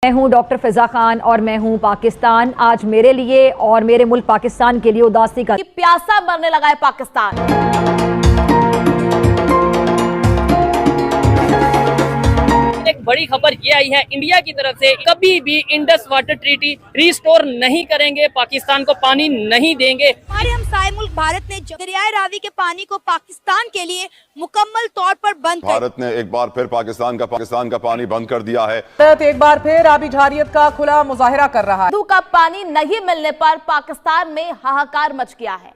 मैं हूं डॉक्टर फिजा खान और मैं हूं पाकिस्तान। आज मेरे लिए और मेरे मुल्क पाकिस्तान के लिए उदासी का प्यासा मरने लगा है पाकिस्तान। एक बड़ी खबर ये आई है इंडिया की तरफ से, कभी भी इंडस वाटर ट्रीटी रिस्टोर नहीं करेंगे, पाकिस्तान को पानी नहीं देंगे। हमारे हमसाए मुल्क भारत ने दरियाए रावी के पानी को पाकिस्तान के लिए मुकम्मल तौर पर बंद भारत ने एक बार फिर पाकिस्तान का पानी बंद कर दिया है। भारत एक बार फिर आबी जारियत का खुला मुजाहिरा कर रहा है। सिंधु का पानी नहीं मिलने पर पाकिस्तान में हाहाकार मच गया है।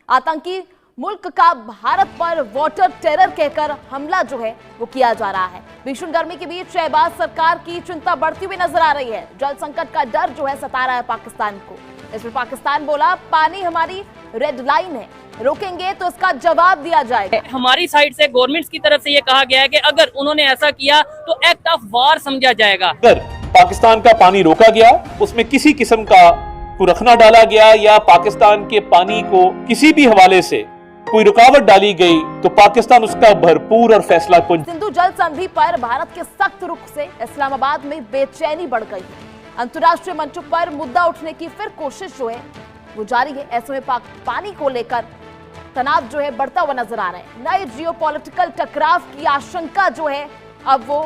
आतंकी मुल्क का भारत पर वाटर टेरर कहकर हमला जो है वो किया जा रहा है। भीषण गर्मी के बीच शहबाज सरकार की चिंता बढ़ती हुई नजर आ रही है। जल संकट का डर जो है सता रहा है पाकिस्तान को। इसमें पाकिस्तान बोला पानी हमारी रेड लाइन है, रोकेंगे तो इसका जवाब दिया जाएगा। हमारी साइड से गवर्नमेंट की तरफ से ये कहा गया है कि अगर उन्होंने ऐसा किया तो एक्ट ऑफ वार समझा जाएगा। अगर पाकिस्तान का पानी रोका गया, उसमें किसी किस्म का रखना डाला गया या पाकिस्तान के पानी को किसी भी हवाले से कोई रुकावट डाली गई तो पाकिस्तान उसका भरपूर और फैसला सिंधु जल संधि पर भारत के सख्त रुख से इस्लामाबाद में बेचैनी बढ़ गई है। अंतर्राष्ट्रीय मंचों पर मुद्दा उठने की फिर कोशिश जो है वो जारी है। ऐसे में पानी को लेकर तनाव जो है बढ़ता हुआ नजर आ रहा है। नए जियोपॉलिटिकल टकराव की आशंका जो है अब वो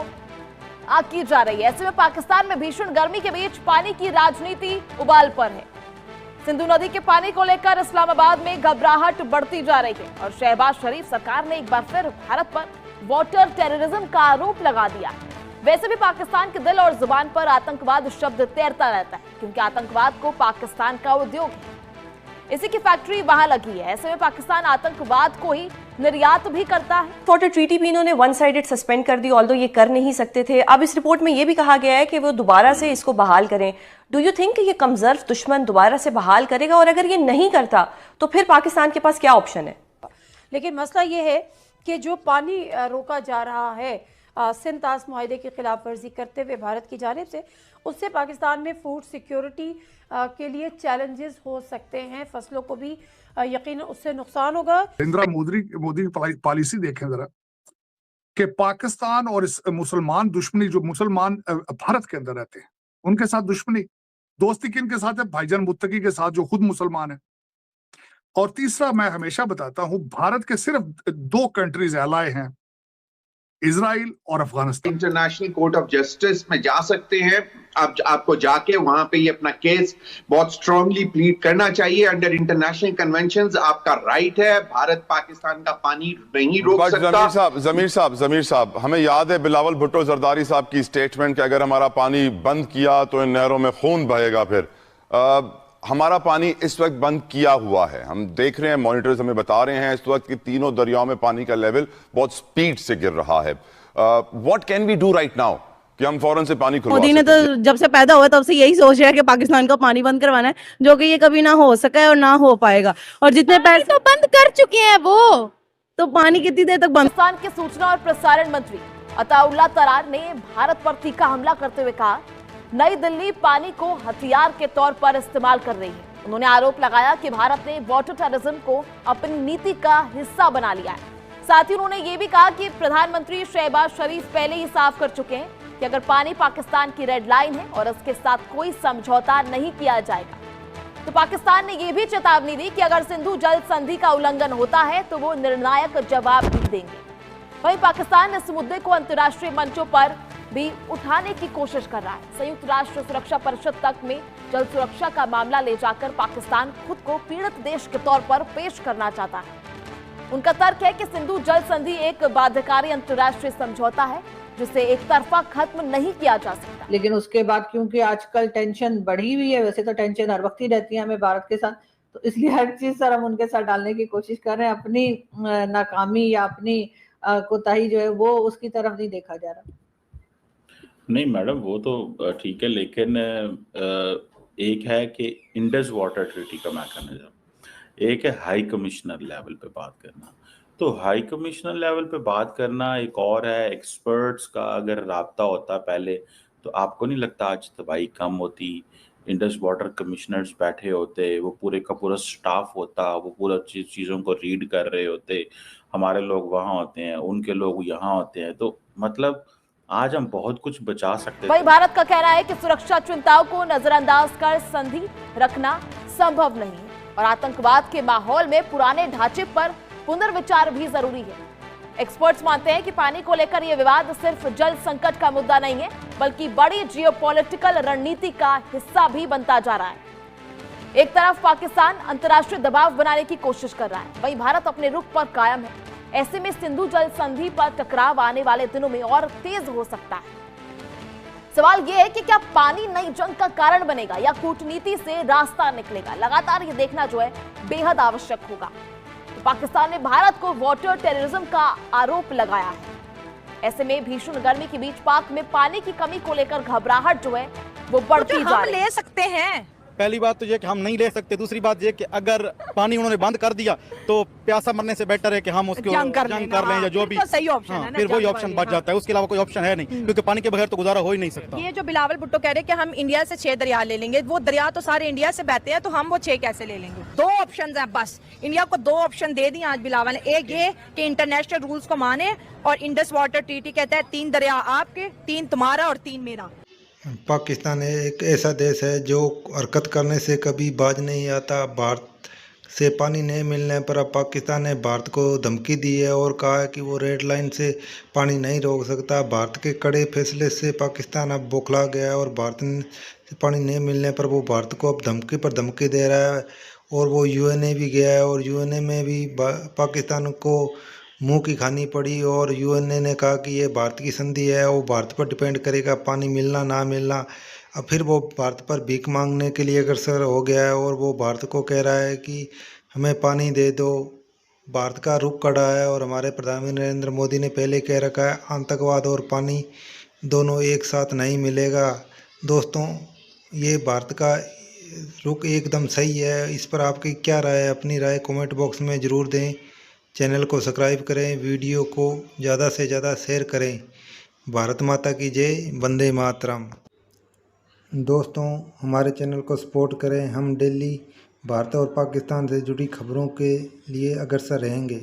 की जा रही है। ऐसे में पाकिस्तान में भीषण गर्मी के बीच पानी की राजनीति उबाल पर है। सिंधु नदी के पानी को लेकर इस्लामाबाद में घबराहट बढ़ती जा रही है और शहबाज शरीफ सरकार ने एक बार फिर भारत पर वाटर टेररिज्म का आरोप लगा दिया है। वैसे भी पाकिस्तान के दिल और जुबान पर आतंकवाद शब्द तैरता रहता है, क्योंकि आतंकवाद को पाकिस्तान का उद्योग है, इसी की फैक्ट्री वहां लगी है। ऐसे में पाकिस्तान आतंकवाद को ही निर्यात भी करता है। वाटर ट्रीटी भी इन्होंने वन साइडेड सस्पेंड कर दी, ऑल्दो ये कर नहीं सकते थे। अब इस रिपोर्ट में ये भी कहा गया है कि वो दोबारा से इसको बहाल करें। डू यू थिंक ये कमजोर दुश्मन दोबारा से बहाल करेगा, और अगर ये नहीं करता तो फिर पाकिस्तान के पास क्या ऑप्शन है? लेकिन मसला ये है कि जो पानी रोका जा रहा है सिंध-तास मुआहदे की खिलाफ वर्जी करते हुए भारत की जानिब से, उससे पाकिस्तान में फूड सिक्योरिटी के लिए चैलेंजेस हो सकते हैं। फसलों को भी यकीन उससे नुकसान होगा। नरेंद्र मोदी की पॉलिसी देखें जरा कि पाकिस्तान और इस मुसलमान दुश्मनी, जो मुसलमान भारत के अंदर रहते हैं उनके साथ दुश्मनी, दोस्ती किन के साथ है? भाईजान मुत्तकी के साथ जो खुद मुसलमान है। और तीसरा, मैं हमेशा बताता हूं, भारत के सिर्फ 2 कंट्रीज एलाय हैं, इजराइल और Afghanistan. International court of justice में जा सकते हैं। आपको जाके वहां पे ये अपना केस बहुत स्ट्रांगली प्लीड करना चाहिए। अंडर इंटरनेशनल कन्वेंशंस आपका राइट है। भारत पाकिस्तान का पानी नहीं रोक सकता। जमीर साहब, हमें याद है बिलावल भुट्टो जरदारी साहब की स्टेटमेंट कि अगर हमारा पानी बंद किया तो इन नहरों में खून बहेगा। फिर हमारा पानी इस वक्त बंद किया हुआ है, हम देख रहे हैं, मॉनिटर्स हमें बता रहे हैं इस वक्त कि तीनों दरियाओं में पानी का लेवल बहुत स्पीड से गिर रहा है। What can we do right now कि हम फौरन से पानी खुलवा मोदी ने तो जब से पैदा हुआ तब से यही सोच रहा है कि पाकिस्तान का पानी बंद करवाना है, जो कि ये कभी ना हो सका है और ना हो पाएगा। और जितने पैसे तो बंद कर चुके हैं वो तो पानी कितनी देर तक बंद। पाकिस्तान के सूचना और प्रसारण मंत्री अताउल्लाह तरार ने भारत पर तीखा हमला करते हुए कहा, नई दिल्ली पानी को हथियार के तौर पर इस्तेमाल कर रही है। उन्होंने आरोप लगाया कि भारत ने वाटर टेररिज्म को अपनी नीति का हिस्सा बना लिया है। साथ ही उन्होंने ये भी कहा कि प्रधानमंत्री शहबाज शरीफ पहले ही साफ कर चुके हैं कि अगर पानी पाकिस्तान की रेड लाइन है और इसके साथ कोई समझौता नहीं किया जाएगा। तो पाकिस्तान ने यह भी चेतावनी दी कि अगर सिंधु जल संधि का उल्लंघन होता है तो वो निर्णायक जवाब भी देंगे। वहीं पाकिस्तान इस मुद्दे को अंतर्राष्ट्रीय मंचों पर भी उठाने की कोशिश कर रहा है। संयुक्त राष्ट्र सुरक्षा परिषद तक में जल सुरक्षा का मामला ले जाकर पाकिस्तान खुद को पीड़ित देश के तौर पर पेश करना चाहता है। उनका तर्क है कि सिंधु जल संधि एक बाध्यकारी अंतर्राष्ट्रीय समझौता है जिसे एक तरफा खत्म नहीं किया जा सकता। लेकिन उसके बाद क्योंकि आजकल टेंशन बढ़ी हुई है, वैसे तो टेंशन हर वक्त ही रहती है हमें भारत के साथ, तो इसलिए हर चीज सर हम उनके साथ डालने की कोशिश कर रहे हैं। अपनी नाकामी या अपनी कोताही जो है वो उसकी तरफ नहीं देखा जा रहा। नहीं मैडम, वो तो ठीक है, लेकिन एक है कि इंडस वाटर ट्रीटी का मैकेनिज्म, एक है हाई कमिश्नर लेवल पे बात करना। तो हाई कमिश्नर लेवल पे बात करना एक और है, एक्सपर्ट्स का अगर राब्ता होता पहले तो आपको नहीं लगता आज तबाही कम होती? इंडस वाटर कमिश्नर्स बैठे होते, वो पूरे का पूरा स्टाफ होता, वो पूरा चीज़ों को रीड कर रहे होते, हमारे लोग वहाँ होते हैं, उनके लोग यहाँ होते हैं, तो मतलब आज हम बहुत कुछ बचा सकते वहीं थे। भारत का कहना है कि सुरक्षा चिंताओं को नजरअंदाज कर संधि रखना संभव नहीं है और आतंकवाद के माहौल में पुराने ढांचे पर पुनर्विचार भी जरूरी है। एक्सपर्ट्स मानते हैं कि पानी को लेकर यह विवाद सिर्फ जल संकट का मुद्दा नहीं है, बल्कि बड़ी जियोपॉलिटिकल रणनीति का हिस्सा भी बनता जा रहा है। एक तरफ पाकिस्तान अंतर्राष्ट्रीय दबाव बनाने की कोशिश कर रहा है, वहीं भारत अपने रुख पर कायम है। ऐसे में सिंधु जल संधि पर टकराव आने वाले दिनों में और तेज हो सकता है। सवाल यह है कि क्या पानी नई जंग का कारण बनेगा या कूटनीति से रास्ता निकलेगा। लगातार ये देखना जो है बेहद आवश्यक होगा। तो पाकिस्तान ने भारत को वाटर टेररिज्म का आरोप लगाया है। ऐसे में भीषण गर्मी के बीच पाक में पानी की कमी को लेकर घबराहट जो है वो बढ़ती जा रही है। ले सकते हैं। पहली बात तो ये कि हम नहीं ले सकते, दूसरी बात ये कि अगर पानी उन्होंने बंद कर दिया तो प्यासा मरने से बेटर है कि हम उसको जंग कर लें या जो भी तो सही ऑप्शन है ना, फिर वही ऑप्शन बच जाता है। उसके अलावा कोई ऑप्शन है नहीं, क्योंकि पानी के बगैर तो गुजारा हो ही नहीं सकता। ये जो बिलावल भुट्टो कह रहे हैं कि हम इंडिया से 6 दरिया ले लेंगे, वो दरिया तो सारे इंडिया से बहते हैं, तो हम वो 6 कैसे ले लेंगे। 2 ऑप्शन है बस, इंडिया को 2 ऑप्शन दे दिए आज बिलावल ने। एक ये कि इंटरनेशनल रूल्स को माने और इंडस वाटर ट्रीटी कहता है 3 दरिया आपके, 3 तुम्हारा और 3 मेरा। पाकिस्तान एक ऐसा देश है जो हरकत करने से कभी बाज नहीं आता। भारत से पानी नहीं मिलने पर अब पाकिस्तान ने भारत को धमकी दी है और कहा है कि वो रेड लाइन से पानी नहीं रोक सकता। भारत के कड़े फैसले से पाकिस्तान अब बौखला गया है और भारत से पानी नहीं मिलने पर वो भारत को अब धमकी पर धमकी दे रहा है और वो यूएनए भी गया है और यूएनए में भी पाकिस्तान को मुंह की खानी पड़ी और यूएनए ने कहा कि ये भारत की संधि है, वो भारत पर डिपेंड करेगा पानी मिलना ना मिलना। अब फिर वो भारत पर भीख मांगने के लिए अग्रसर हो गया है और वो भारत को कह रहा है कि हमें पानी दे दो। भारत का रुख कड़ा है और हमारे प्रधानमंत्री नरेंद्र मोदी ने पहले कह रखा है आतंकवाद और पानी दोनों एक साथ नहीं मिलेगा। दोस्तों, ये भारत का रुख एकदम सही है। इस पर आपकी क्या राय है? अपनी राय कमेंट बॉक्स में ज़रूर दें। चैनल को सब्सक्राइब करें, वीडियो को ज़्यादा से ज़्यादा शेयर करें। भारत माता की जय, वंदे मातरम। दोस्तों, हमारे चैनल को सपोर्ट करें। हम डेली भारत और पाकिस्तान से जुड़ी खबरों के लिए अग्रसर रहेंगे।